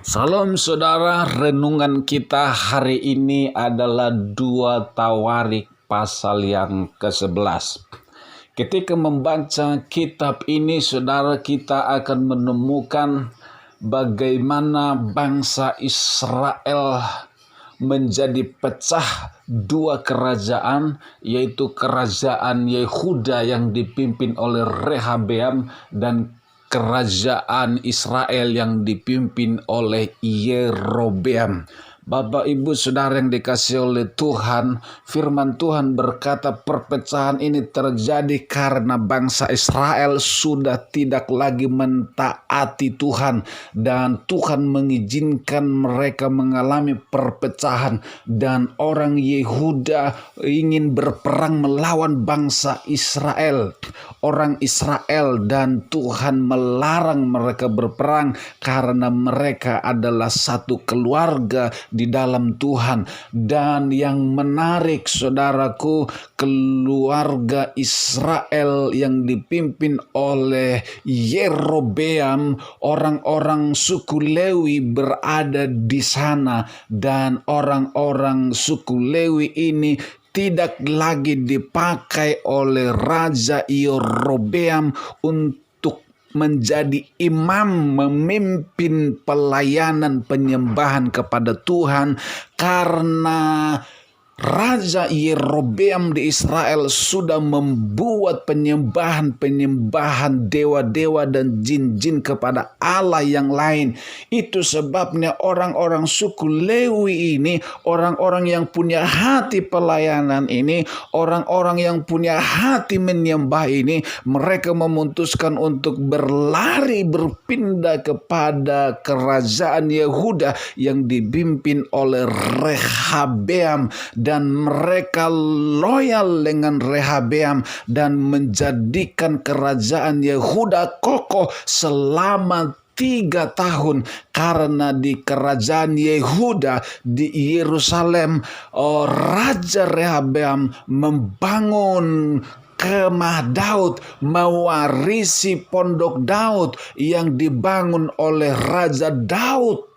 Salam saudara, renungan kita hari ini adalah 2 Tawarik pasal yang ke-11. Ketika membaca kitab ini, saudara, kita akan menemukan bagaimana bangsa Israel menjadi pecah dua kerajaan, yaitu kerajaan Yehuda yang dipimpin oleh Rehabeam dan kerajaan Israel yang dipimpin oleh Yerobeam. Bapak, Ibu, Saudara yang dikasihi oleh Tuhan, firman Tuhan berkata perpecahan ini terjadi karena bangsa Israel sudah tidak lagi mentaati Tuhan, dan Tuhan mengizinkan mereka mengalami perpecahan, dan orang Yehuda ingin berperang melawan bangsa Israel, orang Israel, dan Tuhan melarang mereka berperang karena mereka adalah satu keluarga di dalam Tuhan. Dan yang menarik, saudaraku, keluarga Israel yang dipimpin oleh Yerobeam, orang-orang suku Lewi berada di sana, dan orang-orang suku Lewi ini tidak lagi dipakai oleh Raja Yerobeam untuk menjadi imam, memimpin pelayanan penyembahan kepada Tuhan, karena Raja Yerobeam di Israel sudah membuat penyembahan dewa-dewa dan jin-jin kepada Allah yang lain. Itu sebabnya orang-orang suku Lewi ini, orang-orang yang punya hati pelayanan ini, orang-orang yang punya hati menyembah ini, mereka memutuskan untuk berlari berpindah kepada kerajaan Yehuda yang dipimpin oleh Rehabeam, dan mereka loyal dengan Rehabeam dan menjadikan kerajaan Yehuda kokoh selama 3 tahun. Karena di kerajaan Yehuda di Yerusalem, Raja Rehabeam membangun kemah Daud, mewarisi pondok Daud yang dibangun oleh Raja Daud,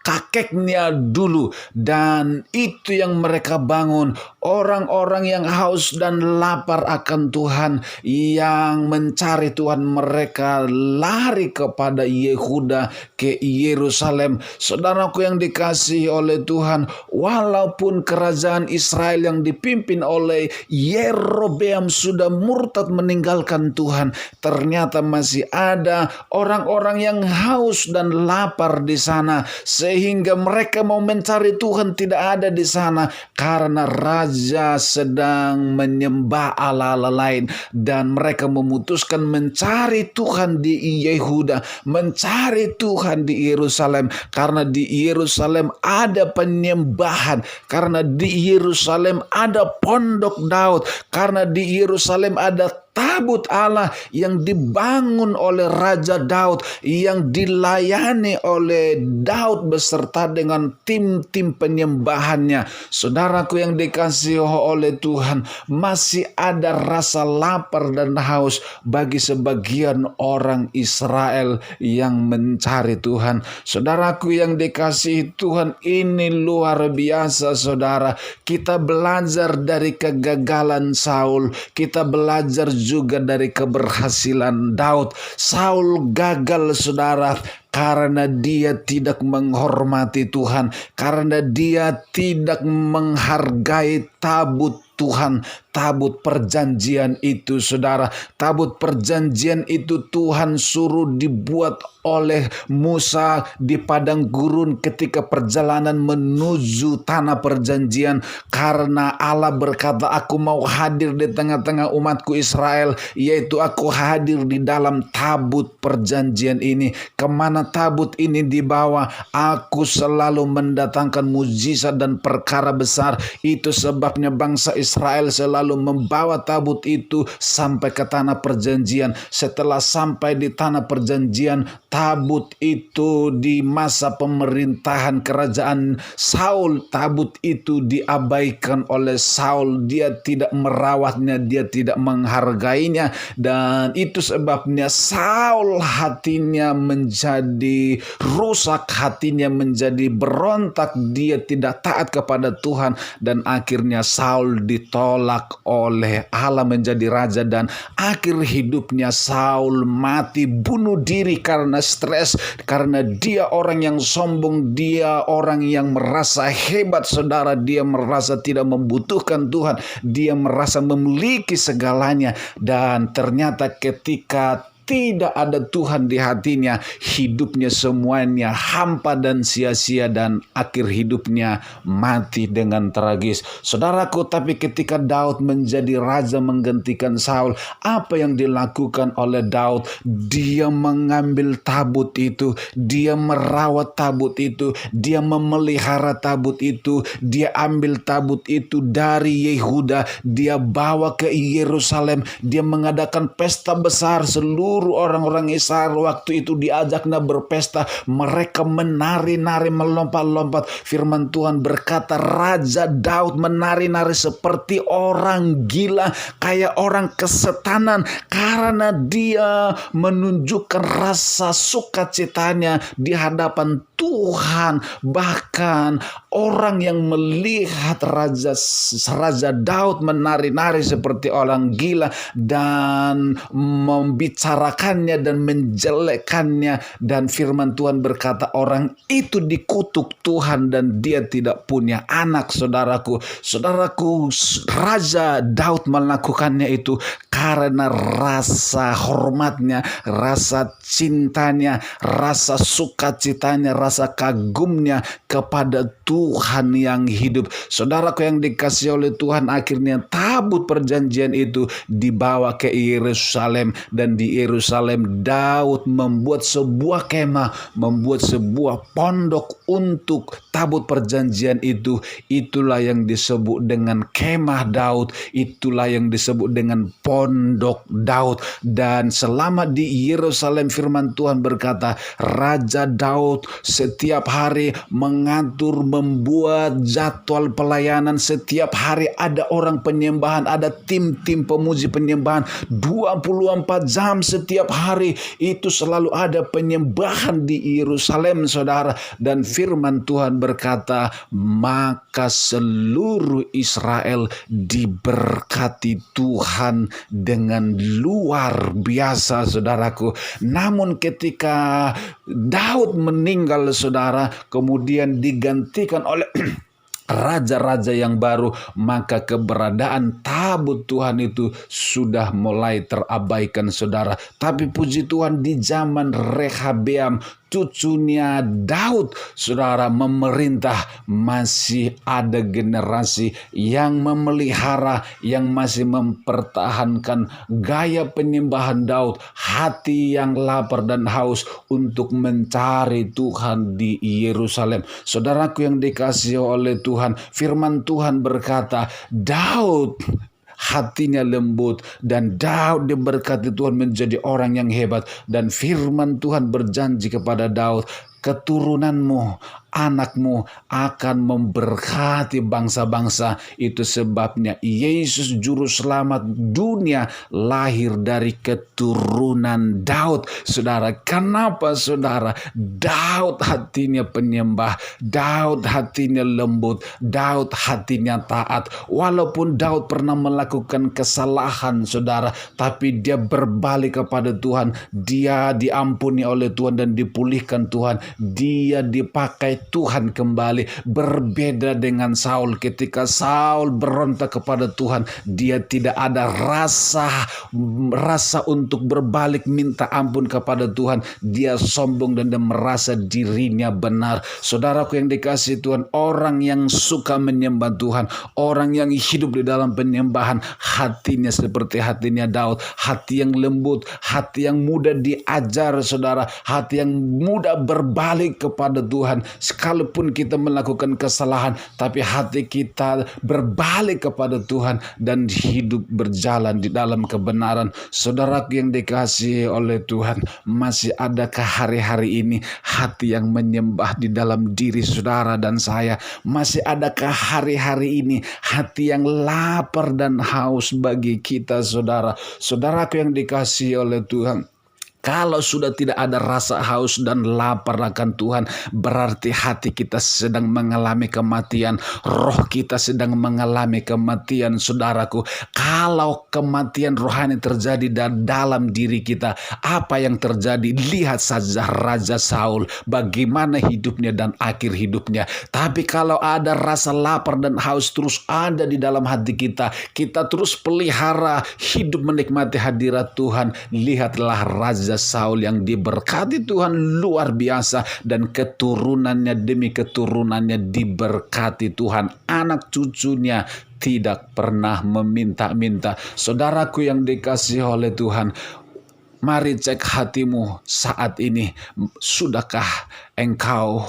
kakeknya dulu. Dan itu yang mereka bangun, orang-orang yang haus dan lapar akan Tuhan, yang mencari Tuhan, mereka lari kepada Yehuda, ke Yerusalem. Saudaraku yang dikasihi oleh Tuhan, walaupun kerajaan Israel yang dipimpin oleh Yerobeam sudah murtad meninggalkan Tuhan, ternyata masih ada orang-orang yang haus dan lapar di sana, sehingga mereka mau mencari Tuhan tidak ada di sana karena raja sedang menyembah Allah-Allah lain. Dan mereka memutuskan mencari Tuhan di Yehuda, mencari Tuhan di Yerusalem, karena di Yerusalem ada penyembahan, karena di Yerusalem ada pondok Daud, karena di Yerusalem ada tabut Allah yang dibangun oleh Raja Daud, yang dilayani oleh Daud beserta dengan tim-tim penyembahannya. Saudaraku yang dikasihi oleh Tuhan, masih ada rasa lapar dan haus bagi sebagian orang Israel yang mencari Tuhan. Saudaraku yang dikasihi Tuhan, ini luar biasa, saudara. Kita belajar dari kegagalan Saul, kita belajar juga dari keberhasilan Daud. Saul gagal, saudara, karena dia tidak menghormati Tuhan, karena dia tidak menghargai tabut Tuhan, tabut perjanjian itu, saudara. Tabut perjanjian itu Tuhan suruh dibuat oleh Musa di padang gurun ketika perjalanan menuju tanah perjanjian, karena Allah berkata, aku mau hadir di tengah-tengah umatku Israel, yaitu aku hadir di dalam tabut perjanjian ini. Kemana tabut ini dibawa, aku selalu mendatangkan mujizat dan perkara besar. Itu sebabnya bangsa Israel selalu membawa tabut itu sampai ke tanah perjanjian. Setelah sampai di tanah perjanjian, tabut itu di masa pemerintahan kerajaan Saul, tabut itu diabaikan oleh Saul. Dia tidak merawatnya, dia tidak menghargainya, dan itu sebabnya Saul hatinya menjadi menjadi rusak, hatinya menjadi berontak, dia tidak taat kepada Tuhan, dan akhirnya Saul ditolak oleh Allah menjadi raja, dan akhir hidupnya Saul mati bunuh diri karena stres, karena dia orang yang sombong, dia orang yang merasa hebat, saudara. Dia merasa tidak membutuhkan Tuhan, dia merasa memiliki segalanya, dan ternyata ketika tidak ada Tuhan di hatinya, hidupnya semuanya hampa dan sia-sia, dan akhir hidupnya mati dengan tragis. Saudaraku, tapi ketika Daud menjadi raja menggantikan Saul, apa yang dilakukan oleh Daud? Dia mengambil tabut itu, dia merawat tabut itu, dia memelihara tabut itu, dia ambil tabut itu dari Yehuda, dia bawa ke Yerusalem, dia mengadakan pesta besar. Seluruh orang-orang Israel waktu itu diajaknya berpesta, mereka menari-nari, melompat-lompat. Firman Tuhan berkata, Raja Daud menari-nari seperti orang gila, kayak orang kesetanan, karena dia menunjukkan rasa sukacitanya di hadapan Tuhan. Bahkan orang yang melihat Raja Daud menari-nari seperti orang gila dan membicarakannya dan menjelekkannya, dan firman Tuhan berkata orang itu dikutuk Tuhan dan dia tidak punya anak. Saudaraku, Raja Daud melakukannya itu karena rasa hormatnya, rasa cintanya, rasa sukacitanya, rasa kagumnya kepada Tuhan yang hidup. Saudaraku yang dikasihi oleh Tuhan, akhirnya tabut perjanjian itu dibawa ke Yerusalem, dan di Yerusalem Daud membuat sebuah kemah, membuat sebuah pondok untuk tabut perjanjian itu. Itulah yang disebut dengan kemah Daud, itulah yang disebut dengan pondok Daud. Dan selama di Yerusalem, firman Tuhan berkata, Raja Daud setiap hari mengatur, membuat jadwal pelayanan. Setiap hari ada orang penyembahan, ada tim-tim pemuji penyembahan 24 jam setiap hari. Itu selalu ada penyembahan di Yerusalem, saudara. Dan firman Tuhan berkata, maka seluruh Israel diberkati Tuhan dengan luar biasa, saudaraku. Namun ketika Daud meninggal, saudara, kemudian digantikan oleh raja-raja yang baru, maka keberadaan tabut Tuhan itu sudah mulai terabaikan, saudara. Tapi puji Tuhan, di zaman Rehabeam, cucunya Daud, saudara, memerintah, masih ada generasi yang memelihara, yang masih mempertahankan gaya penyembahan Daud, hati yang lapar dan haus untuk mencari Tuhan di Yerusalem. Saudaraku yang dikasihi oleh Tuhan, firman Tuhan berkata, Daud hatinya lembut, dan Daud diberkati Tuhan menjadi orang yang hebat. Dan firman Tuhan berjanji kepada Daud, keturunanmu, anakmu akan memberkati bangsa-bangsa. Itu sebabnya Yesus Juru Selamat dunia lahir dari keturunan Daud. Saudara, kenapa saudara? Daud hatinya penyembah, Daud hatinya lembut, Daud hatinya taat. Walaupun Daud pernah melakukan kesalahan, saudara, tapi dia berbalik kepada Tuhan. Dia diampuni oleh Tuhan dan dipulihkan Tuhan. Dia dipakai Tuhan kembali. Berbeda dengan Saul. Ketika Saul berontak kepada Tuhan, dia tidak ada rasa untuk berbalik minta ampun kepada Tuhan. Dia sombong dan dia merasa dirinya benar. Saudaraku yang dikasihi Tuhan, orang yang suka menyembah Tuhan, orang yang hidup di dalam penyembahan, hatinya seperti hatinya Daud, hati yang lembut, hati yang mudah diajar, saudara, hati yang mudah berbalik kepada Tuhan. Sekalipun kita melakukan kesalahan, tapi hati kita berbalik kepada Tuhan dan hidup berjalan di dalam kebenaran. Saudaraku yang dikasihi oleh Tuhan, masih adakah hari-hari ini hati yang menyembah di dalam diri saudara dan saya? Masih adakah hari-hari ini hati yang lapar dan haus bagi kita, saudara? Saudaraku yang dikasihi oleh Tuhan, Kalau sudah tidak ada rasa haus dan lapar akan Tuhan, berarti hati kita sedang mengalami kematian, roh kita sedang mengalami kematian, saudaraku. Kalau kematian rohani terjadi dalam diri kita, apa yang terjadi? Lihat saja Raja Saul, bagaimana hidupnya dan akhir hidupnya. Tapi kalau ada rasa lapar dan haus terus ada di dalam hati kita, kita terus pelihara hidup menikmati hadirat Tuhan. Lihatlah Raja Saul yang diberkati Tuhan luar biasa, dan keturunannya demi keturunannya diberkati Tuhan. Anak cucunya tidak pernah meminta-minta. Saudaraku yang dikasihi oleh Tuhan, mari cek hatimu saat ini. Sudahkah engkau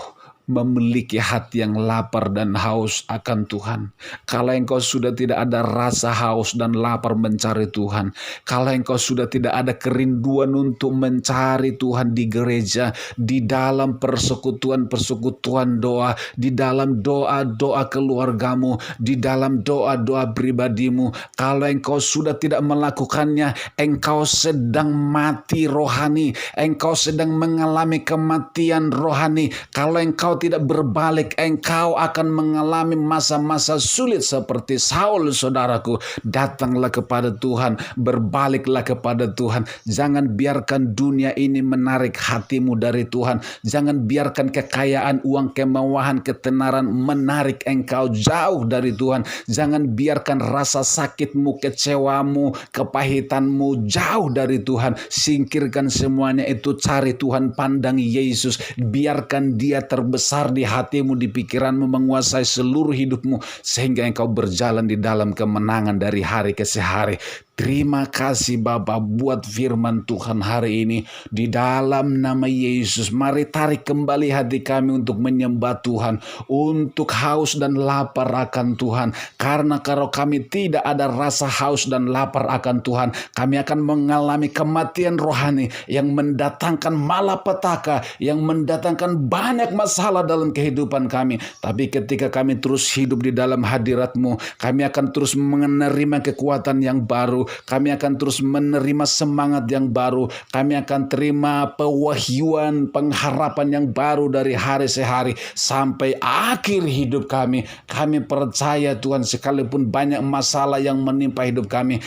memiliki hati yang lapar dan haus akan Tuhan? Kalau engkau sudah tidak ada rasa haus dan lapar mencari Tuhan, kalau engkau sudah tidak ada kerinduan untuk mencari Tuhan di gereja, di dalam persekutuan doa, di dalam doa-doa keluargamu, di dalam doa-doa pribadimu, kalau engkau sudah tidak melakukannya, engkau sedang mati rohani, engkau sedang mengalami kematian rohani. Kalau engkau tidak berbalik, engkau akan mengalami masa-masa sulit seperti Saul, saudaraku. Datanglah kepada Tuhan, berbaliklah kepada Tuhan. Jangan biarkan dunia ini menarik hatimu dari Tuhan. Jangan biarkan kekayaan, uang, kemewahan, ketenaran menarik engkau jauh dari Tuhan. Jangan biarkan rasa sakitmu, kecewamu, kepahitanmu jauh dari Tuhan. Singkirkan semuanya itu, cari Tuhan, pandang Yesus. Biarkan Dia terbesar di hatimu, di pikiranmu, menguasai seluruh hidupmu, sehingga engkau berjalan di dalam kemenangan dari hari ke hari. Terima kasih Bapa buat firman Tuhan hari ini. Di dalam nama Yesus, mari tarik kembali hati kami untuk menyembah Tuhan, untuk haus dan lapar akan Tuhan. Karena kalau kami tidak ada rasa haus dan lapar akan Tuhan, kami akan mengalami kematian rohani yang mendatangkan malapetaka, yang mendatangkan banyak masalah dalam kehidupan kami. Tapi ketika kami terus hidup di dalam hadirat-Mu, kami akan terus menerima kekuatan yang baru. Kami akan terus menerima semangat yang baru. Kami akan terima pewahyuan, pengharapan yang baru dari hari sehari sampai akhir hidup kami. Kami percaya Tuhan, sekalipun banyak masalah yang menimpa hidup kami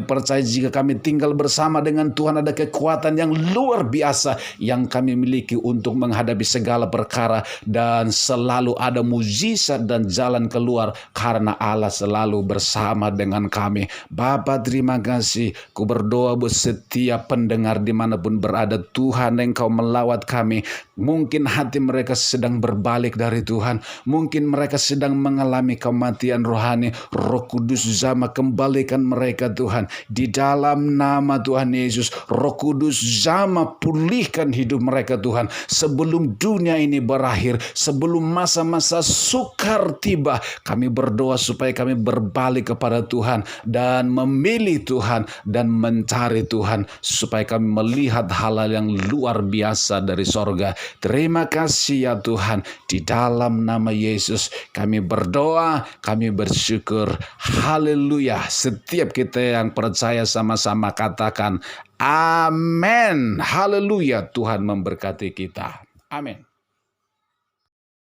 percaya jika kami tinggal bersama dengan Tuhan, ada kekuatan yang luar biasa yang kami miliki untuk menghadapi segala perkara, dan selalu ada mujizat dan jalan keluar karena Allah selalu bersama dengan kami. Bapa, terima kasih. Ku berdoa buat setiap pendengar dimanapun berada, Tuhan, Engkau melawat kami. Mungkin hati mereka sedang berbalik dari Tuhan, mungkin mereka sedang mengalami kematian rohani. Roh Kudus jamah kembalikan mereka Tuhan, di dalam nama Tuhan Yesus. Roh Kudus jamah pulihkan hidup mereka Tuhan, sebelum dunia ini berakhir, sebelum masa-masa sukar tiba. Kami berdoa supaya kami berbalik kepada Tuhan dan memilih Tuhan dan mencari Tuhan, supaya kami melihat hal-hal yang luar biasa dari sorga. Terima kasih ya Tuhan, di dalam nama Yesus kami berdoa, kami bersyukur. Haleluya. Setiap kita yang percaya sama-sama katakan amin. Haleluya. Tuhan memberkati kita. Amin.